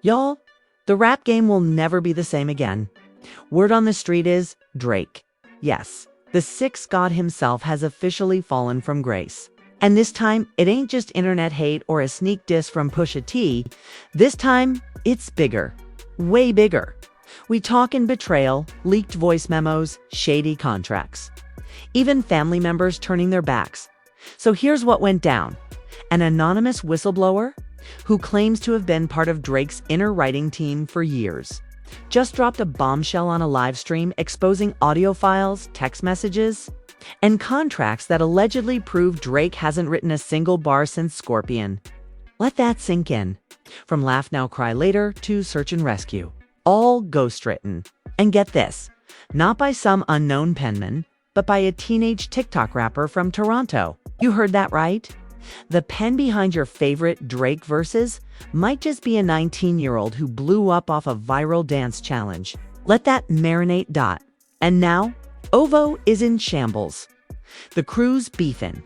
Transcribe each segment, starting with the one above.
Y'all, the rap game will never be the same again. Word on the street is Drake. Yes, the sixth god himself has officially fallen from grace. And this time, it ain't just internet hate or a sneak diss from Pusha T. This time, it's bigger. Way bigger. We talk in betrayal, leaked voice memos, shady contracts. Even family members turning their backs. So here's what went down. An anonymous whistleblower, who claims to have been part of Drake's inner writing team for years, just dropped a bombshell on a live stream exposing audio files, text messages, and contracts that allegedly prove Drake hasn't written a single bar since Scorpion. Let that sink in. From Laugh Now Cry Later to Search and Rescue. All ghostwritten. And get this, not by some unknown penman, but by a teenage TikTok rapper from Toronto. You heard that right? The pen behind your favorite Drake verses might just be a 19-year-old who blew up off a viral dance challenge. Let that marinate. And now, OVO is in shambles. The crew's beefing.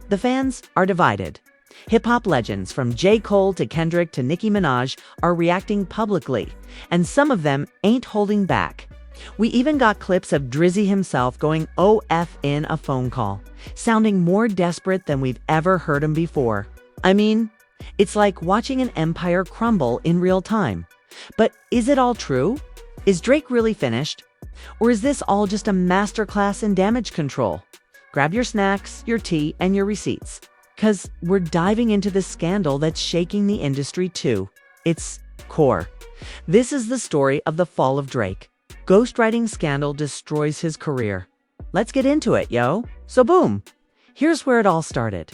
The fans are divided. Hip-hop legends from J. Cole to Kendrick to Nicki Minaj are reacting publicly, and some of them ain't holding back. We even got clips of Drizzy himself going OF in a phone call, sounding more desperate than we've ever heard him before. I mean, it's like watching an empire crumble in real time. But is it all true? Is Drake really finished? Or is this all just a masterclass in damage control? Grab your snacks, your tea, and your receipts. 'Cause we're diving into the scandal that's shaking the industry too. It's core. This is the story of the fall of Drake. Ghostwriting scandal destroys his career. Let's get into it, yo. So boom, here's where it all started.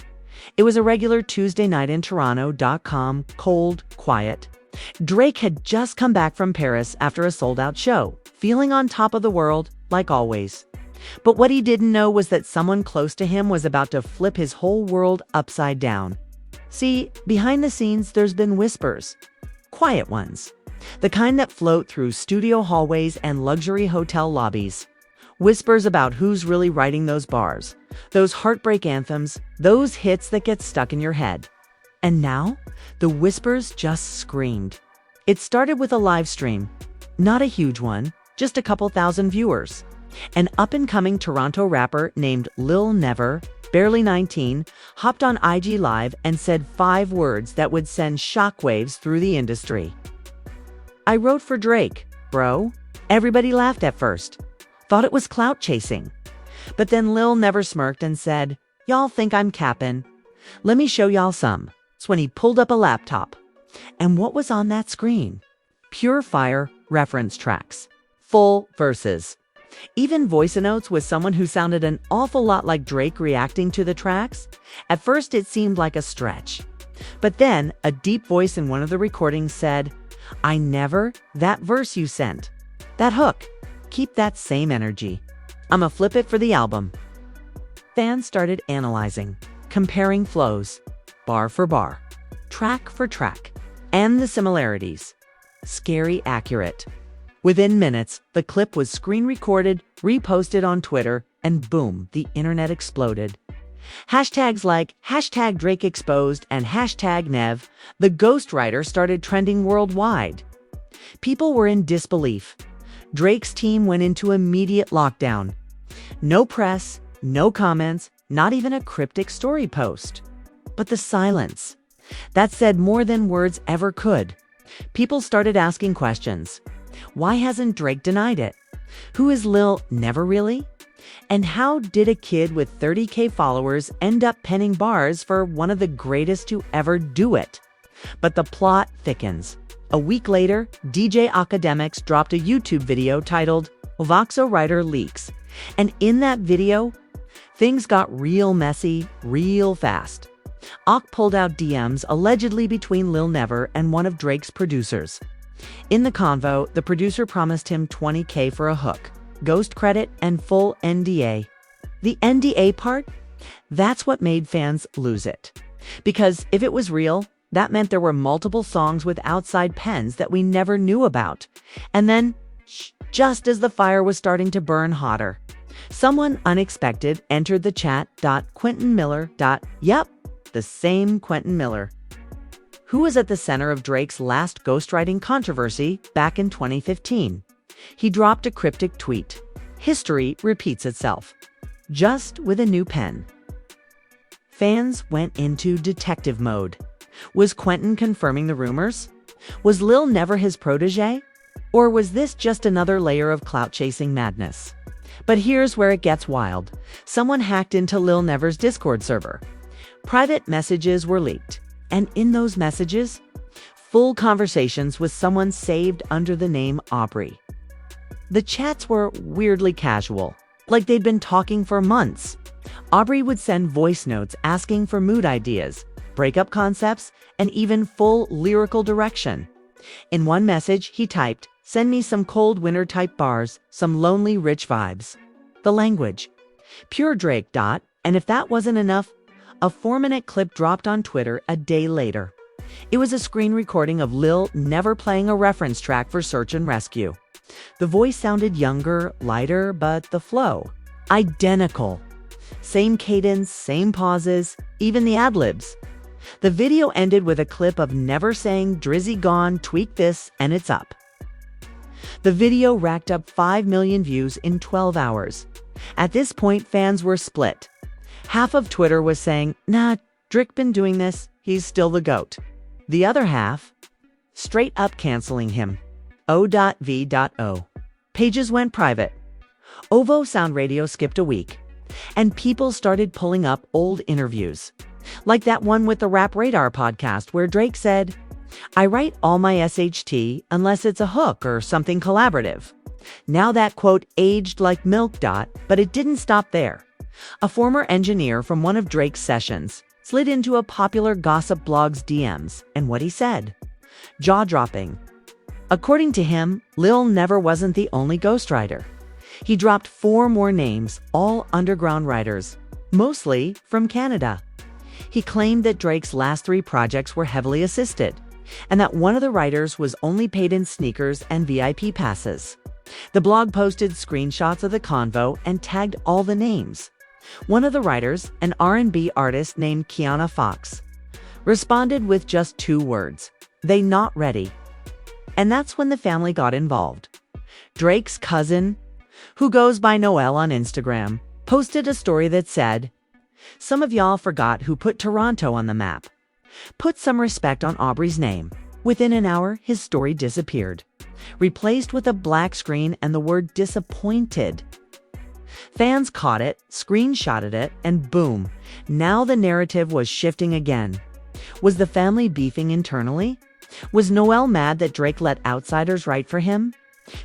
It was a regular Tuesday night in Toronto.com, cold, quiet. Drake had just come back from Paris after a sold-out show, feeling on top of the world, like always. But what he didn't know was that someone close to him was about to flip his whole world upside down. See, behind the scenes, there's been whispers. Quiet ones. The kind that float through studio hallways and luxury hotel lobbies. Whispers about who's really writing those bars, those heartbreak anthems, those hits that get stuck in your head. And now, the whispers just screamed. It started with a live stream. Not a huge one, just a couple thousand viewers. An up-and-coming Toronto rapper named Lil Never, barely 19, hopped on IG Live and said 5 words that would send shockwaves through the industry. I wrote for Drake, bro. Everybody laughed at first. Thought it was clout chasing. But then Lil Never smirked and said, "Y'all think I'm capping? Let me show y'all some." It's when he pulled up a laptop. And what was on that screen? Pure fire reference tracks. Full verses. Even voice notes with someone who sounded an awful lot like Drake reacting to the tracks. At first it seemed like a stretch. But then a deep voice in one of the recordings said, "I never, that verse you sent. That hook. Keep that same energy. I'ma flip it for the album." Fans started analyzing, comparing flows, bar for bar, track for track, and the similarities. Scary accurate. Within minutes, the clip was screen recorded, reposted on Twitter, and boom, the internet exploded. Hashtags like #DrakeExposed and #Nev, the ghostwriter, started trending worldwide. People were in disbelief. Drake's team went into immediate lockdown. No press, no comments, not even a cryptic story post. But the silence. That said more than words ever could. People started asking questions. Why hasn't Drake denied it? Who is Lil Never really? And how did a kid with 30K followers end up penning bars for one of the greatest to ever do it? But the plot thickens. A week later, DJ Academics dropped a YouTube video titled Voxo Writer Leaks. And in that video, things got real messy, real fast. Ak pulled out DMs allegedly between Lil Never and one of Drake's producers. In the convo, the producer promised him $20K for a hook, ghost credit, and full NDA. The NDA part? That's what made fans lose it. Because if it was real, that meant there were multiple songs with outside pens that we never knew about. And then, just as the fire was starting to burn hotter, someone unexpected entered the chat. Quentin Miller. Yep, the same Quentin Miller. who was at the center of Drake's last ghostwriting controversy back in 2015. He dropped a cryptic tweet. History repeats itself, just with a new pen. Fans went into detective mode. Was Quentin confirming the rumors? Was Lil Never his protege? Or was this just another layer of clout-chasing madness? But here's where it gets wild. Someone hacked into Lil Never's Discord server. Private messages were leaked, and in those messages, full conversations with someone saved under the name Aubrey. The chats were weirdly casual, like they'd been talking for months. Aubrey would send voice notes asking for mood ideas, breakup concepts, and even full lyrical direction. In one message, he typed, "Send me some cold winter-type bars, some lonely rich vibes." The language. Pure Drake. And if that wasn't enough, a 4-minute clip dropped on Twitter a day later. It was a screen recording of Lil Never playing a reference track for Search and Rescue. The voice sounded younger, lighter, but the flow, identical. Same cadence, same pauses, even the ad-libs. The video ended with a clip of Never saying, "Drizzy gone, tweak this, and it's up." The video racked up 5 million views in 12 hours. At this point, fans were split. Half of Twitter was saying, "Nah, Drake been doing this, he's still the GOAT." The other half, straight up canceling him. O.V.O. Pages went private. OVO Sound Radio skipped a week. And people started pulling up old interviews. Like that one with the Rap Radar podcast where Drake said, "I write all my SHT unless it's a hook or something collaborative." Now that quote aged like milk. But it didn't stop there. A former engineer from one of Drake's sessions slid into a popular gossip blog's DMs, and what he said. Jaw-dropping. According to him, Lil Never wasn't the only ghostwriter. He dropped 4 more names, all underground writers, mostly from Canada. He claimed that Drake's last 3 projects were heavily assisted, and that one of the writers was only paid in sneakers and VIP passes. The blog posted screenshots of the convo and tagged all the names. One of the writers, an R&B artist named Kiana Fox, responded with just 2 words, "They not ready." And that's when the family got involved. Drake's cousin, who goes by Noel on Instagram, posted a story that said, "Some of y'all forgot who put Toronto on the map. Put some respect on Aubrey's name." Within an hour, his story disappeared, replaced with a black screen and the word "disappointed." Fans caught it, screenshotted it, and boom, now the narrative was shifting again. Was the family beefing internally? Was Noel mad that Drake let outsiders write for him?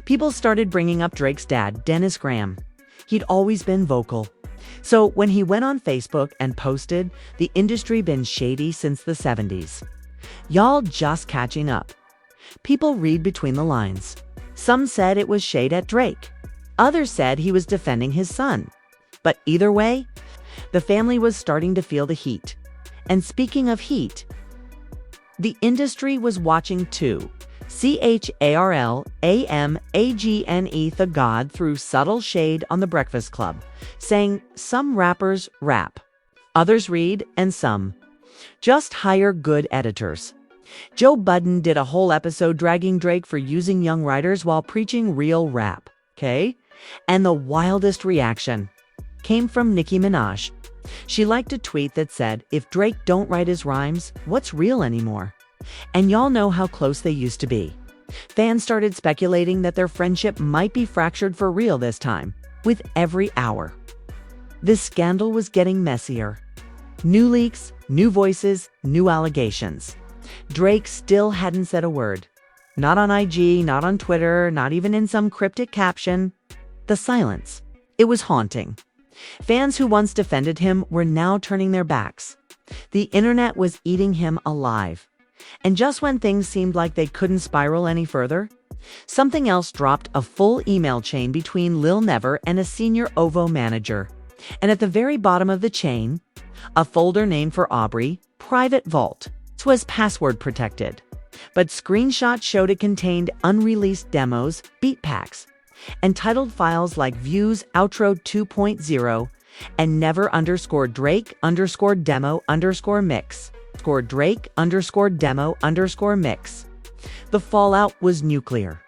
People started bringing up Drake's dad, Dennis Graham. He'd always been vocal. So when he went on Facebook and posted, "The industry been shady since the 70s. Y'all just catching up." People read between the lines. Some said it was shade at Drake. Others said he was defending his son. But either way, the family was starting to feel the heat. And speaking of heat, the industry was watching too. CHARLAMAGNE The God threw subtle shade on The Breakfast Club, saying some rappers rap, others read, and some just hire good editors. Joe Budden did a whole episode dragging Drake for using young writers while preaching real rap, okay? And the wildest reaction came from Nicki Minaj. She liked a tweet that said, "If Drake don't write his rhymes, what's real anymore?" And y'all know how close they used to be. Fans started speculating that their friendship might be fractured for real this time, with every hour. This scandal was getting messier. New leaks, new voices, new allegations. Drake still hadn't said a word. Not on IG, not on Twitter, not even in some cryptic caption. The silence. It was haunting. Fans who once defended him were now turning their backs. The internet was eating him alive. And just when things seemed like they couldn't spiral any further, something else dropped: a full email chain between Lil Never and a senior OVO manager. And at the very bottom of the chain, a folder named for Aubrey, Private Vault. It was password protected. But screenshots showed it contained unreleased demos, beat packs, and titled files like Views Outro 2.0 and Never_Drake_Demo_Mix. Drake demo mix. The fallout was nuclear.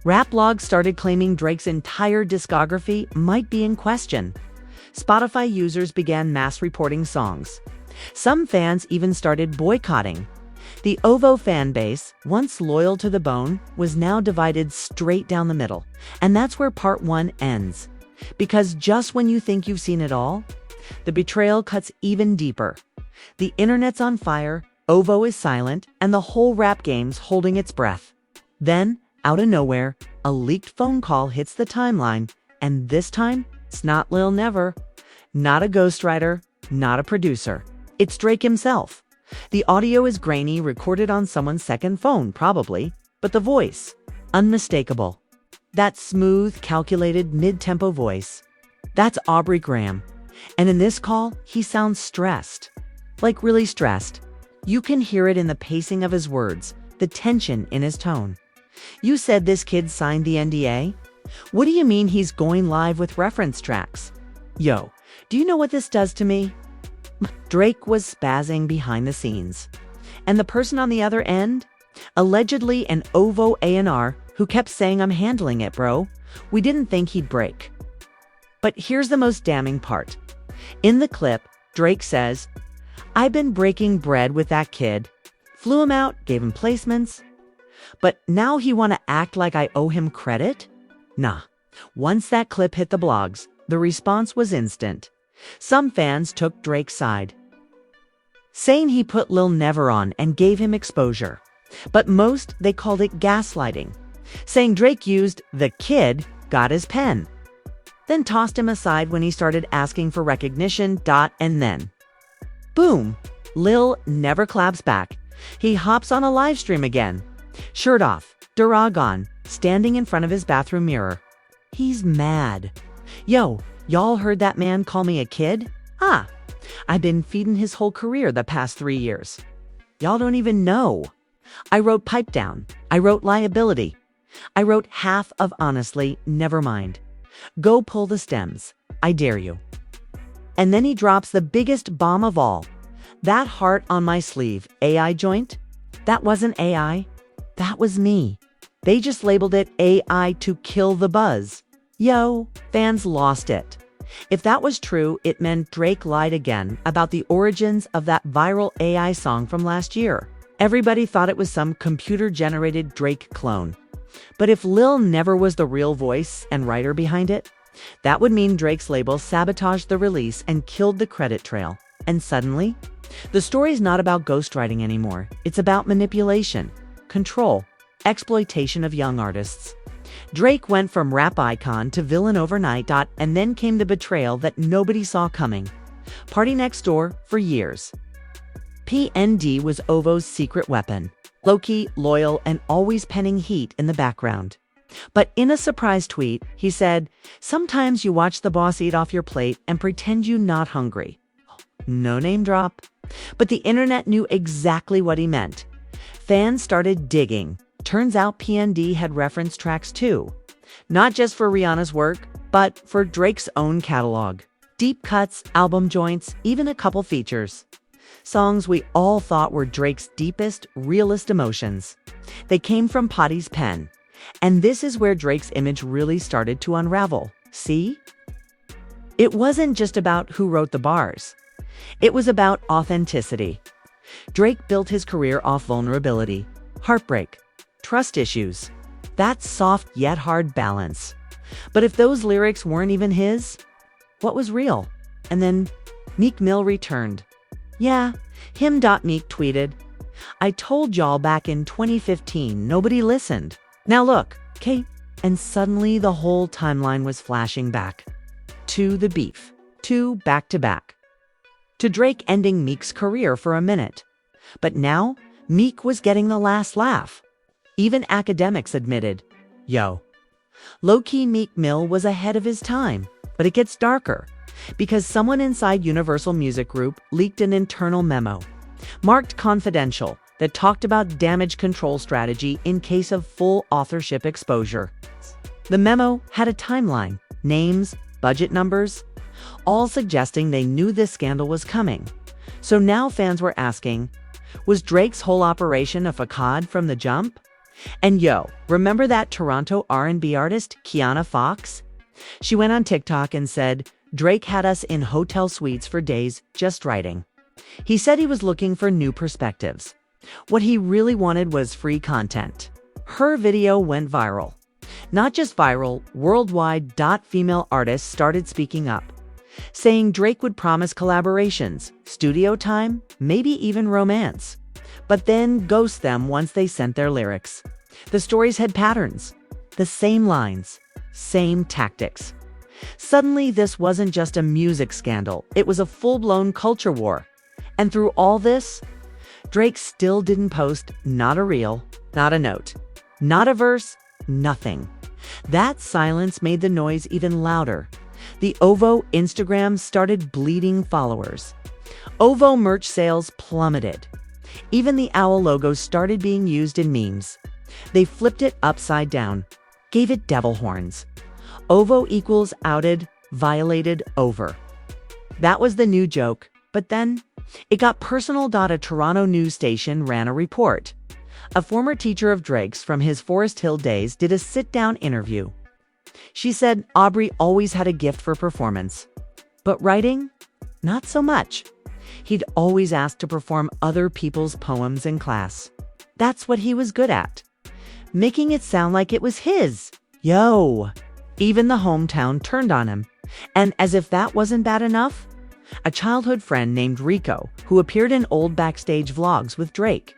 Rap blogs started claiming Drake's entire discography might be in question. Spotify users began mass reporting songs. Some fans even started boycotting. The OVO fan base, once loyal to the bone, was now divided straight down the middle. And that's where part one ends. Because just when you think you've seen it all, the betrayal cuts even deeper. The internet's on fire, OVO is silent, and the whole rap game's holding its breath. Then, out of nowhere, a leaked phone call hits the timeline, and this time, it's not Lil Never, not a ghostwriter, not a producer. It's Drake himself. The audio is grainy, recorded on someone's second phone, probably, but the voice, unmistakable. That smooth, calculated, mid-tempo voice. That's Aubrey Graham. And in this call, he sounds stressed. Like really stressed. You can hear it in the pacing of his words, the tension in his tone. You said this kid signed the NDA? What do you mean he's going live with reference tracks? Yo, do you know what this does to me? Drake was spazzing behind the scenes. And the person on the other end? Allegedly an OVO A&R who kept saying, "I'm handling it, bro. We didn't think he'd break." But here's the most damning part. In the clip, Drake says, "I've been breaking bread with that kid. Flew him out, gave him placements. But now he want to act like I owe him credit?" Nah. Once that clip hit the blogs, the response was instant. Some fans took Drake's side, saying he put Lil Never on and gave him exposure. But most, they called it gaslighting, saying Drake used the kid, got his pen, then tossed him aside when he started asking for recognition. And then, boom, Lil Never claps back. He hops on a live stream again, shirt off, durag on, standing in front of his bathroom mirror. He's mad. Yo, y'all heard that man call me a kid? I've been feeding his whole career the past 3 years. Y'all don't even know. I wrote Pipe Down. I wrote Liability. I wrote half of Honestly, Never Mind. Go pull the stems. I dare you. And then he drops the biggest bomb of all. That heart on my sleeve, AI joint? That wasn't AI. That was me. They just labeled it AI to kill the buzz. Yo, fans lost it. If that was true, it meant Drake lied again about the origins of that viral AI song from last year. Everybody thought it was some computer-generated Drake clone. But if Lil Never was the real voice and writer behind it, that would mean Drake's label sabotaged the release and killed the credit trail. And suddenly, the story's not about ghostwriting anymore. It's about manipulation, control, exploitation of young artists. Drake went from rap icon to villain overnight. And then came the betrayal that nobody saw coming. Party Next Door for years. PND was OVO's secret weapon. Low-key, loyal, and always penning heat in the background. But in a surprise tweet, he said, "Sometimes you watch the boss eat off your plate and pretend you're not hungry." No name drop. But the internet knew exactly what he meant. Fans started digging. Turns out PND had reference tracks too. Not just for Rihanna's work, but for Drake's own catalog. Deep cuts, album joints, even a couple features. Songs we all thought were Drake's deepest, realest emotions. They came from Potty's pen. And this is where Drake's image really started to unravel. See? It wasn't just about who wrote the bars. It was about authenticity. Drake built his career off vulnerability, heartbreak, trust issues. That soft yet hard balance. But if those lyrics weren't even his, what was real? And then Meek Mill returned. Yeah, him. Meek tweeted, "I told y'all back in 2015, nobody listened. Now look, okay?" And suddenly the whole timeline was flashing back. To the beef. To back-to-back. To Drake ending Meek's career for a minute. But now, Meek was getting the last laugh. Even academics admitted, yo, low-key Meek Mill was ahead of his time. But it gets darker, because someone inside Universal Music Group leaked an internal memo, marked confidential, that talked about damage control strategy in case of full authorship exposure. The memo had a timeline, names, budget numbers, all suggesting they knew this scandal was coming. So now fans were asking, Was Drake's whole operation a facade from the jump? And yo, remember that Toronto R&B artist, Kiana Fox? She went on TikTok and said, "Drake had us in hotel suites for days just writing." He said he was looking for new perspectives. What he really wanted was free content. Her video went viral. Not just viral, worldwide. Female artists started speaking up, saying Drake would promise collaborations, studio time, maybe even romance, but then ghost them once they sent their lyrics. The stories had patterns, the same lines, same tactics. Suddenly, this wasn't just a music scandal, it was a full-blown culture war. And through all this, Drake still didn't post not a reel, not a note, not a verse, nothing. That silence made the noise even louder. The OVO Instagram started bleeding followers. OVO merch sales plummeted. Even the owl logo started being used in memes. They flipped it upside down, gave it devil horns. OVO equals outed, violated, over. That was the new joke, but then it got personal. A Toronto news station ran a report. A former teacher of Drake's from his Forest Hill days did a sit-down interview. She said Aubrey always had a gift for performance, but writing, not so much. He'd always asked to perform other people's poems in class. That's what he was good at, making it sound like it was his. Yo! Even the hometown turned on him. And as if that wasn't bad enough, a childhood friend named Rico, who appeared in old backstage vlogs with Drake,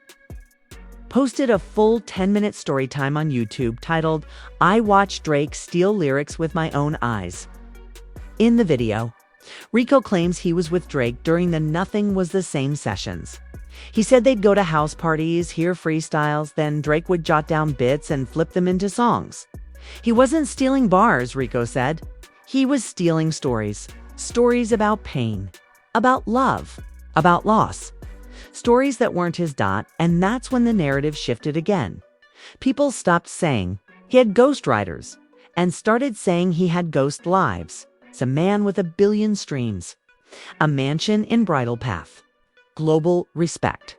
posted a full 10-minute story time on YouTube titled, "I Watched Drake Steal Lyrics with My Own Eyes." In the video, Rico claims he was with Drake during the Nothing Was the Same sessions. He said they'd go to house parties, hear freestyles, then Drake would jot down bits and flip them into songs. He wasn't stealing bars, Rico said. He was stealing stories. Stories about pain, about love, about loss. Stories that weren't his. And that's when the narrative shifted again. People stopped saying he had ghostwriters and started saying he had ghost lives. It's a man with 1 billion streams, a mansion in Bridle Path, global respect.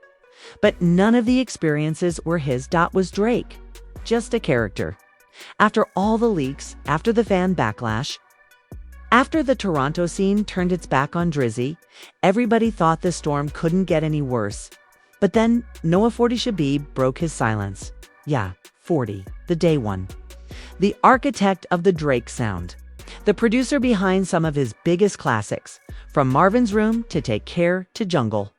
But none of the experiences were his. Was Drake just a character? After all the leaks, after the fan backlash, after the Toronto scene turned its back on Drizzy, everybody thought the storm couldn't get any worse. But then Noah 40 Shabib broke his silence. Yeah, 40, the day one. The architect of the Drake sound. The producer behind some of his biggest classics, from Marvin's Room to Take Care to Jungle.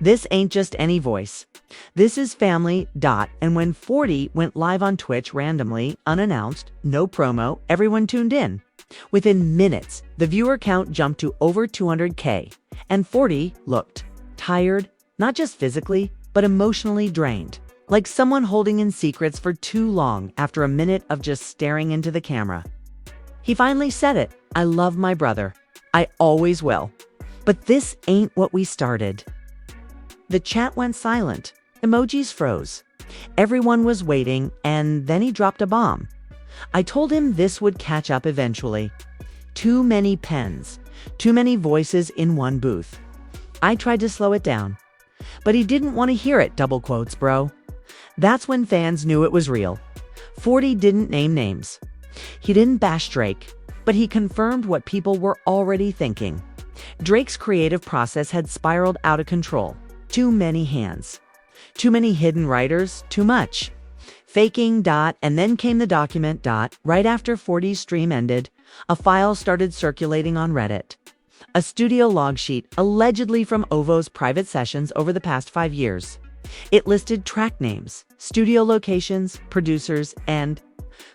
This ain't just any voice. This is family. And when 40 went live on Twitch randomly, unannounced, no promo, everyone tuned in. Within minutes, the viewer count jumped to over 200K, and 40 looked tired, not just physically, but emotionally drained, like someone holding in secrets for too long after a minute of just staring into the camera. He finally said it, "I love my brother. I always will. But this ain't what we started." The chat went silent. Emojis froze. Everyone was waiting, and then he dropped a bomb. "I told him this would catch up eventually. Too many pens, too many voices in one booth. I tried to slow it down, but he didn't want to hear it, double quotes, bro." That's when fans knew it was real. 40 didn't name names. He didn't bash Drake, but he confirmed what people were already thinking. Drake's creative process had spiraled out of control. Too many hands. Too many hidden writers, too much. Faking. And then came the document. Right after 40's stream ended, a file started circulating on Reddit. A studio log sheet, allegedly from OVO's private sessions over the past 5 years. It listed track names, studio locations, producers, and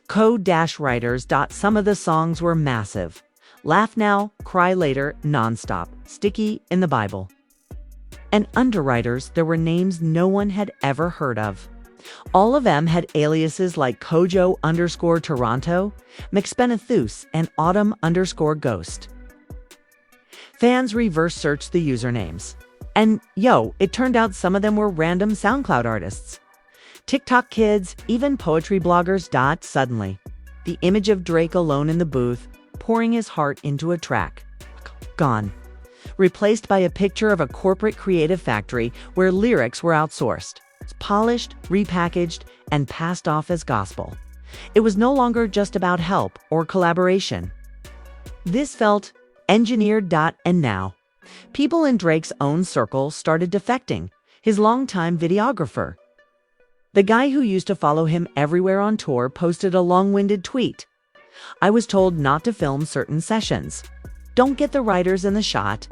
co-writers. Some of the songs were massive. Laugh Now, Cry Later, Nonstop, Sticky, In the Bible. And underwriters, there were names no one had ever heard of. All of them had aliases like Kojo_Toronto, McSpenethus, and Autumn_Ghost. Fans reverse searched the usernames. And it turned out some of them were random SoundCloud artists. TikTok kids, even poetry bloggers. Suddenly, the image of Drake alone in the booth, pouring his heart into a track, gone. replaced by a picture of a corporate creative factory where lyrics were outsourced, polished, repackaged, and passed off as gospel. It was no longer just about help or collaboration. This felt engineered. And now, people in Drake's own circle started defecting. His longtime videographer, the guy who used to follow him everywhere on tour, posted a long-winded tweet. "I was told not to film certain sessions. Don't get the writers in the shot."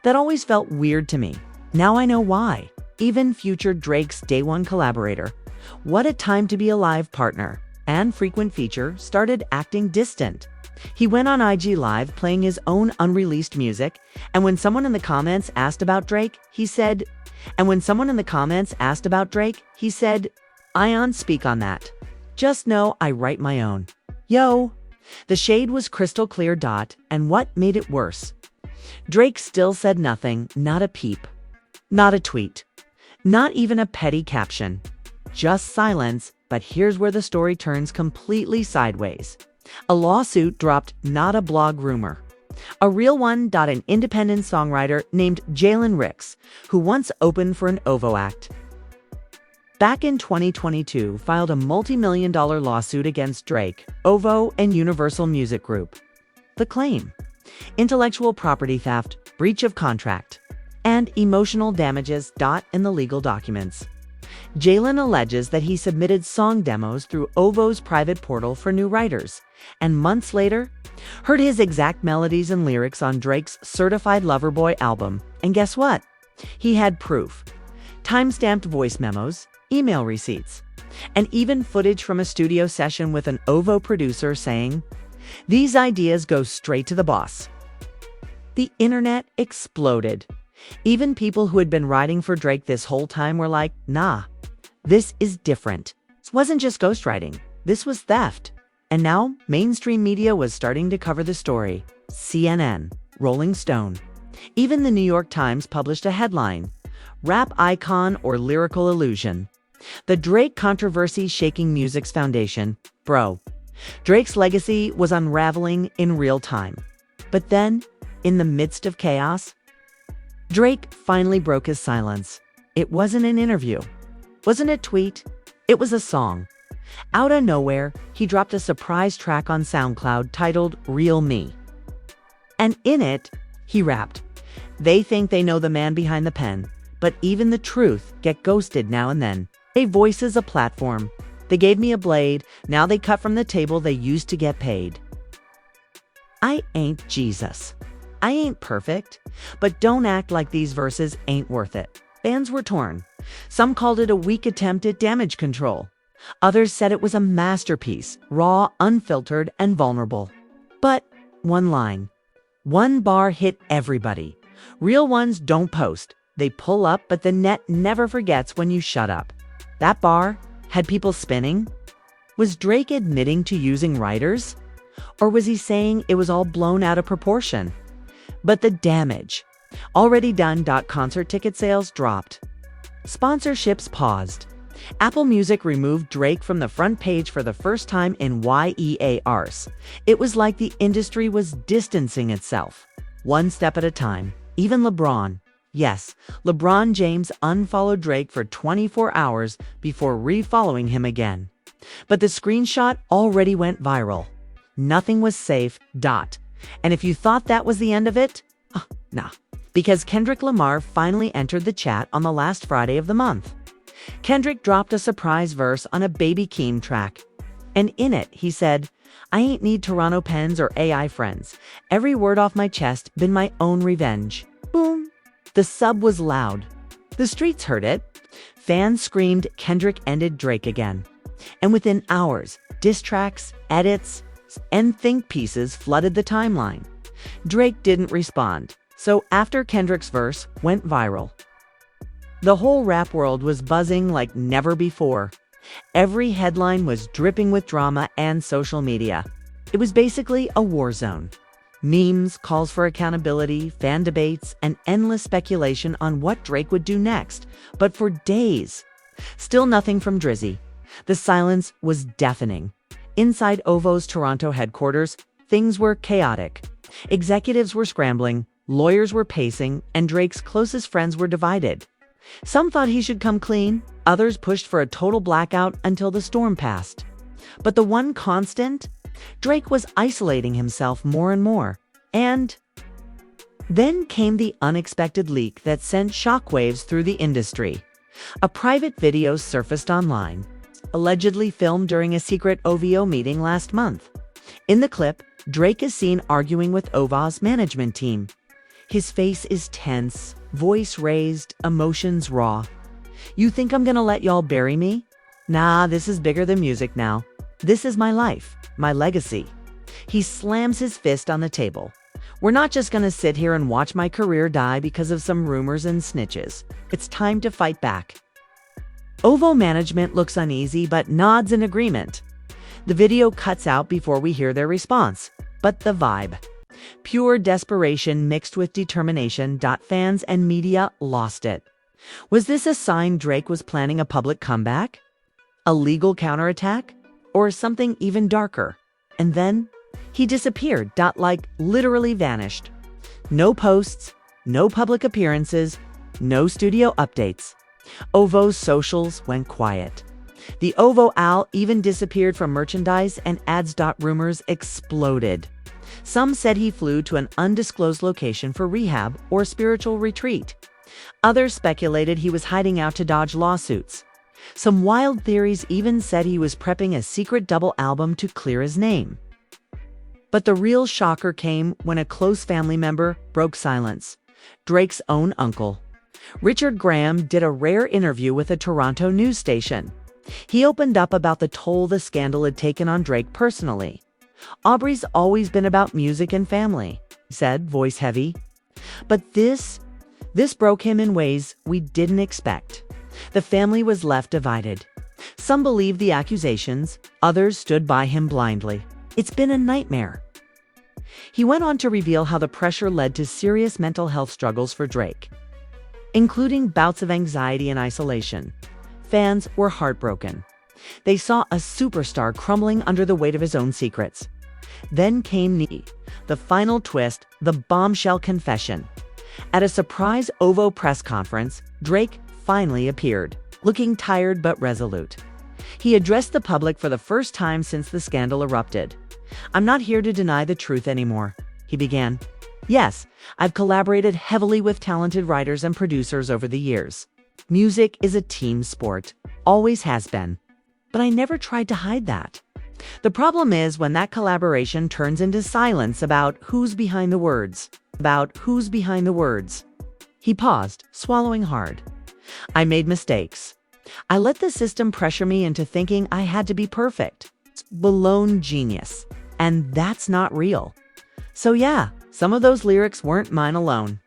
That always felt weird to me. Now I know why. Even future Drake's day one collaborator, What a Time to Be Alive partner, and frequent feature started acting distant. He went on IG Live playing his own unreleased music, and when someone in the comments asked about Drake, he said, "Ion, speak on that. Just know I write my own." Yo, the shade was crystal clear. And what made it worse? Drake still said nothing, not a peep, not a tweet, not even a petty caption. Just silence. But here's where the story turns completely sideways. A lawsuit dropped, not a blog rumor. A real one. An independent songwriter named Jalen Ricks, who once opened for an OVO act, back in 2022, filed a multi-million-dollar lawsuit against Drake, OVO, and Universal Music Group. The claim: intellectual property theft, breach of contract, and emotional damages. In the legal documents, Jalen alleges that he submitted song demos through OVO's private portal for new writers, and months later, heard his exact melodies and lyrics on Drake's Certified Lover Boy album. And guess what? He had proof. Time-stamped voice memos, email receipts, and even footage from a studio session with an OVO producer saying, "These ideas go straight to the boss." The internet exploded. Even people who had been writing for Drake this whole time were like, "Nah, this is different. This wasn't just ghostwriting. This was theft." And now, mainstream media was starting to cover the story. CNN, Rolling Stone, even the New York Times published a headline: "Rap Icon or Lyrical Illusion. The Drake Controversy Shaking Music's Foundation." Bro, Drake's legacy was unraveling in real time. But then, in the midst of chaos, Drake finally broke his silence. It wasn't an interview, wasn't a tweet, it was a song. Out of nowhere, he dropped a surprise track on SoundCloud titled "Real Me." And in it, he rapped, "They think they know the man behind the pen, but even the truth get ghosted now and then. They voices a platform. They gave me a blade, now they cut from the table they used to get paid. I ain't Jesus. I ain't perfect, but don't act like these verses ain't worth it." Fans were torn. Some called it a weak attempt at damage control. Others said it was a masterpiece, raw, unfiltered, and vulnerable. But one line, one bar hit everybody. Real ones don't post. They pull up, but the net never forgets when you shut up. That bar had people spinning. Was Drake admitting to using writers? Or was he saying it was all blown out of proportion? But the damage already done. Concert ticket sales dropped. Sponsorships paused. Apple Music removed Drake from the front page for the first time in years. It was like the industry was distancing itself, one step at a time. Even LeBron, yes, LeBron James unfollowed Drake for 24 hours before refollowing him again. But the screenshot already went viral. Nothing was safe. And if you thought that was the end of it, nah. Because Kendrick Lamar finally entered the chat on the last Friday of the month. Kendrick dropped a surprise verse on a Baby Keem track. And in it, he said, "I ain't need Toronto pens or AI friends. Every word off my chest been my own revenge." Boom. The sub was loud. The streets heard it. Fans screamed Kendrick ended Drake again. And within hours, diss tracks, edits, and think pieces flooded the timeline. Drake didn't respond. So after Kendrick's verse went viral, the whole rap world was buzzing like never before. Every headline was dripping with drama and social media. It was basically a war zone. Memes, calls for accountability, fan debates, and endless speculation on what Drake would do next. But for days, still nothing from Drizzy. The silence was deafening. Inside OVO's Toronto headquarters, things were chaotic. Executives were scrambling. Lawyers were pacing, and Drake's closest friends were divided. Some thought he should come clean, others pushed for a total blackout until the storm passed. But the one constant? Drake was isolating himself more and more. And then came the unexpected leak that sent shockwaves through the industry. A private video surfaced online, allegedly filmed during a secret OVO meeting last month. In the clip, Drake is seen arguing with OVO's management team. His face is tense, voice raised, emotions raw. "You think I'm gonna let y'all bury me? Nah, this is bigger than music now. This is my life, my legacy." He slams his fist on the table. "We're not just gonna sit here and watch my career die because of some rumors and snitches. It's time to fight back." OVO management looks uneasy but nods in agreement. The video cuts out before we hear their response, but the vibe. Pure desperation mixed with determination. Fans and media lost it. Was this a sign Drake was planning a public comeback? A legal counterattack? Or something even darker? And then he disappeared. Like literally vanished. No posts, no public appearances, no studio updates. OVO's socials went quiet. The OVO owl even disappeared from merchandise and ads. Rumors exploded. Some said he flew to an undisclosed location for rehab or spiritual retreat. Others speculated he was hiding out to dodge lawsuits. Some wild theories even said he was prepping a secret double album to clear his name. But the real shocker came when a close family member broke silence. Drake's own uncle. Richard Graham did a rare interview with a Toronto news station. He opened up about the toll the scandal had taken on Drake personally. "Aubrey's always been about music and family," he said, voice heavy. But this broke him in ways we didn't expect. The family was left divided. Some believed the accusations, others stood by him blindly. It's been a nightmare. He went on to reveal how the pressure led to serious mental health struggles for Drake, including bouts of anxiety and isolation. Fans were heartbroken. They saw a superstar crumbling under the weight of his own secrets. Then came the final twist, the bombshell confession. At a surprise OVO press conference, Drake finally appeared, looking tired but resolute. He addressed the public for the first time since the scandal erupted. "I'm not here to deny the truth anymore," he began. "Yes, I've collaborated heavily with talented writers and producers over the years. Music is a team sport, always has been. But I never tried to hide that. The problem is when that collaboration turns into silence about who's behind the words. He paused, swallowing hard. "I made mistakes. I let the system pressure me into thinking I had to be perfect. It's balloon genius. And that's not real. So yeah, some of those lyrics weren't mine alone.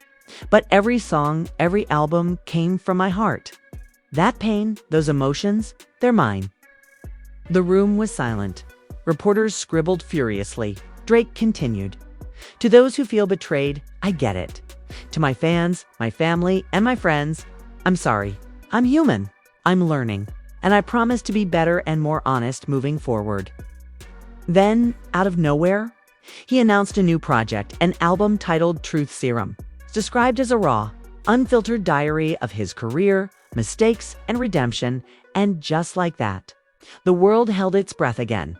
But every song, every album came from my heart. That pain, those emotions, they're mine." The room was silent. Reporters scribbled furiously. Drake continued. "To those who feel betrayed, I get it. To my fans, my family, and my friends, I'm sorry. I'm human. I'm learning. And I promise to be better and more honest moving forward." Then, out of nowhere, he announced a new project, an album titled Truth Serum, described as a raw, unfiltered diary of his career, mistakes, and redemption. And just like that, the world held its breath again.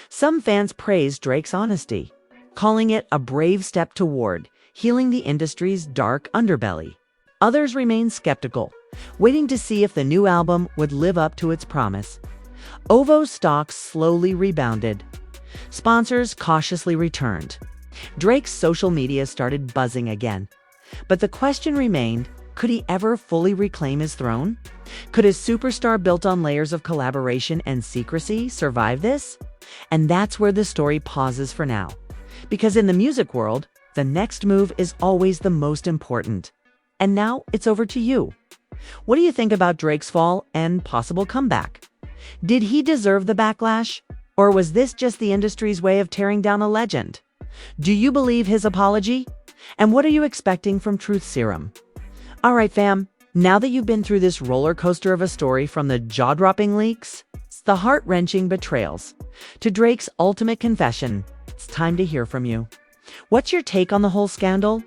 Some fans praised Drake's honesty, calling it a brave step toward healing the industry's dark underbelly. Others remained skeptical, waiting to see if the new album would live up to its promise. OVO stocks slowly rebounded. Sponsors cautiously returned. Drake's social media started buzzing again. But the question remained, could he ever fully reclaim his throne? Could his superstar built on layers of collaboration and secrecy survive this? And that's where the story pauses for now. Because in the music world, the next move is always the most important. And now it's over to you. What do you think about Drake's fall and possible comeback? Did he deserve the backlash? Or was this just the industry's way of tearing down a legend? Do you believe his apology? And what are you expecting from Truth Serum? All right, fam, now that you've been through this roller coaster of a story from the jaw-dropping leaks, the heart-wrenching betrayals, to Drake's ultimate confession, it's time to hear from you. What's your take on the whole scandal?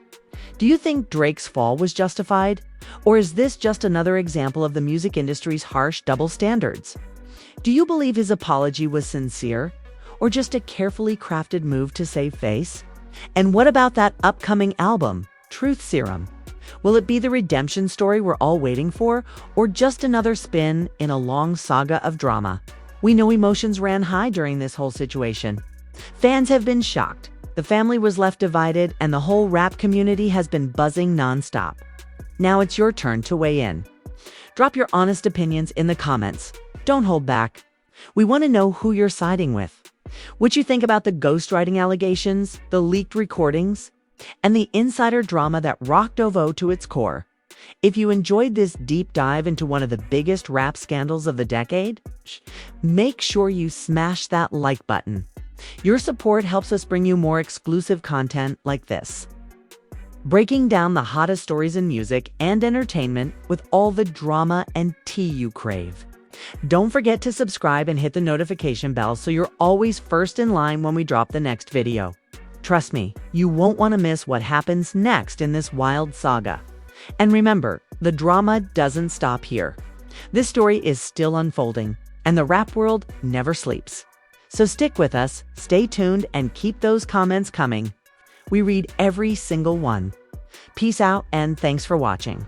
Do you think Drake's fall was justified? Or is this just another example of the music industry's harsh double standards? Do you believe his apology was sincere? Or just a carefully crafted move to save face? And what about that upcoming album, Truth Serum? Will it be the redemption story we're all waiting for, or just another spin in a long saga of drama? We know emotions ran high during this whole situation. Fans have been shocked, the family was left divided, and the whole rap community has been buzzing nonstop. Now it's your turn to weigh in. Drop your honest opinions in the comments. Don't hold back. We want to know who you're siding with. What you think about the ghostwriting allegations, the leaked recordings, and the insider drama that rocked OVO to its core. If you enjoyed this deep dive into one of the biggest rap scandals of the decade, make sure you smash that like button. Your support helps us bring you more exclusive content like this. Breaking down the hottest stories in music and entertainment with all the drama and tea you crave. Don't forget to subscribe and hit the notification bell so you're always first in line when we drop the next video. Trust me, you won't want to miss what happens next in this wild saga. And remember, the drama doesn't stop here. This story is still unfolding, and the rap world never sleeps. So stick with us, stay tuned, and keep those comments coming. We read every single one. Peace out, and thanks for watching.